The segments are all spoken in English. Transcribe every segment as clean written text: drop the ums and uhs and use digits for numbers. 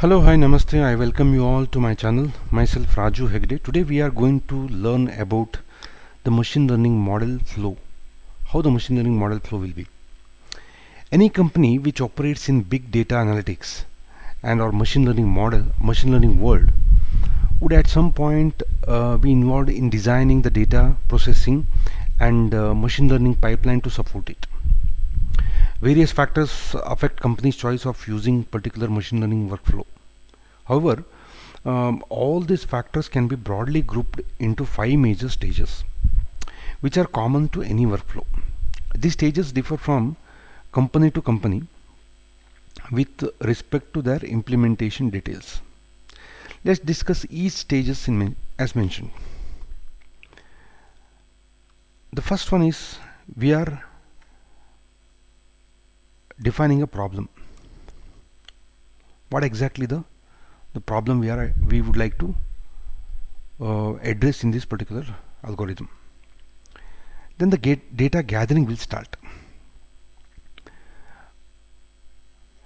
Hello, hi, namaste. I welcome you all to my channel. Myself Raju Hegde. Today we are going to learn about the machine learning model flow. How the machine learning model flow will be. Any company which operates in big data analytics and or machine learning world would at some point be involved in designing the data processing and machine learning pipeline to support it. Various factors affect companies' choice of using particular machine learning workflow. However, all these factors can be broadly grouped into 5 major stages, which are common to any workflow. These stages differ from company to company with respect to their implementation details. Let's discuss each stages as mentioned. The first one is we are defining a problem. What exactly the problem we would like to address in this particular algorithm. Then the data gathering will start.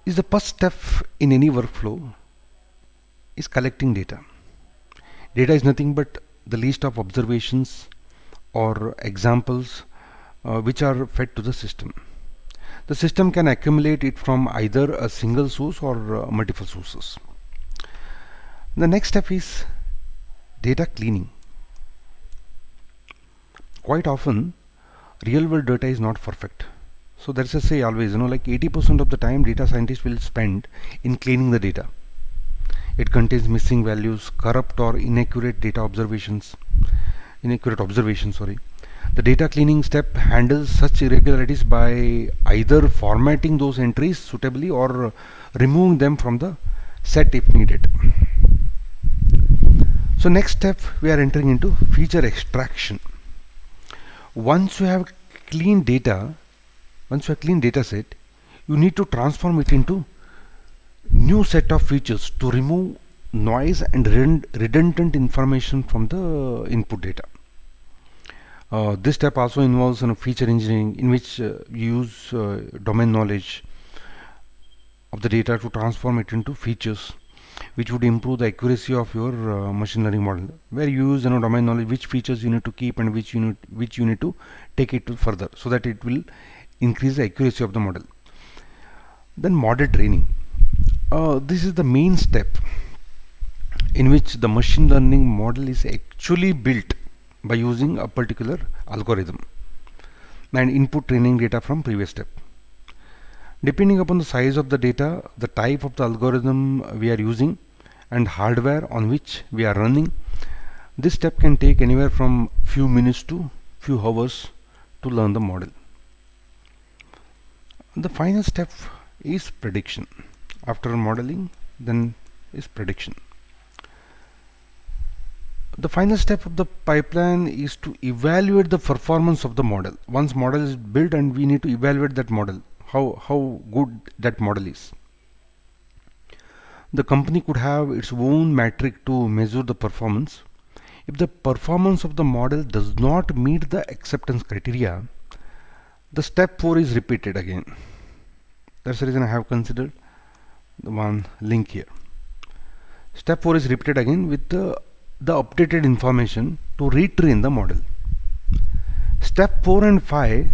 Is the first step in any workflow is collecting data. Data is nothing but the list of observations or examples which are fed to the system. The system can accumulate it from either a single source or multiple sources. The next step is data cleaning. Quite often, real world data is not perfect. So there's a say always, like 80% of the time data scientists will spend in cleaning the data. It contains missing values, corrupt or inaccurate observations. The data cleaning step handles such irregularities by either formatting those entries suitably or removing them from the set if needed. So next step we are entering into feature extraction. Once you have clean data set, you need to transform it into new set of features to remove noise and redundant information from the input data. This step also involves feature engineering, in which you use domain knowledge of the data to transform it into features which would improve the accuracy of your machine learning model, where you use domain knowledge, which features you need to keep and which you need to take it to further, so that it will increase the accuracy of the model. Then model training. This is the main step in which the machine learning model is actually built by using a particular algorithm and input training data from previous step. Depending upon the size of the data, the type of the algorithm we are using and hardware on which we are running, this step can take anywhere from few minutes to few hours to learn the model. The final step is prediction. After modeling, then is prediction. The final step of the pipeline is to evaluate the performance of the model. Once model is built, and we need to evaluate that model, how good that model is. The company could have its own metric to measure the performance. If the performance of the model does not meet the acceptance criteria, the step 4 is repeated again. That's the reason I have considered the one link here. Step 4 is repeated again with the updated information to retrain the model. Step 4 and 5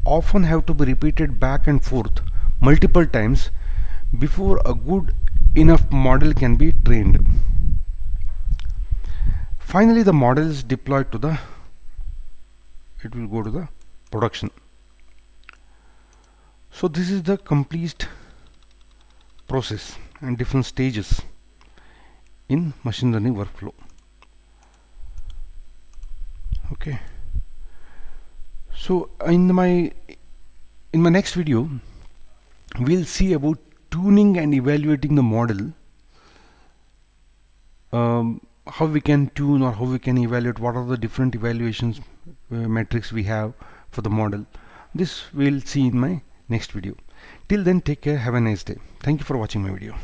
often have to be repeated back and forth multiple times before a good enough model can be trained. Finally, the model is deployed it will go to the production. So this is the complete process and different stages in machine learning workflow. Okay, so in my next video we'll see about tuning and evaluating the model, how we can tune or how we can evaluate, what are the different evaluations metrics we have for the model. This we'll see in my next video. Till then, take care, have a nice day. Thank you for watching my video.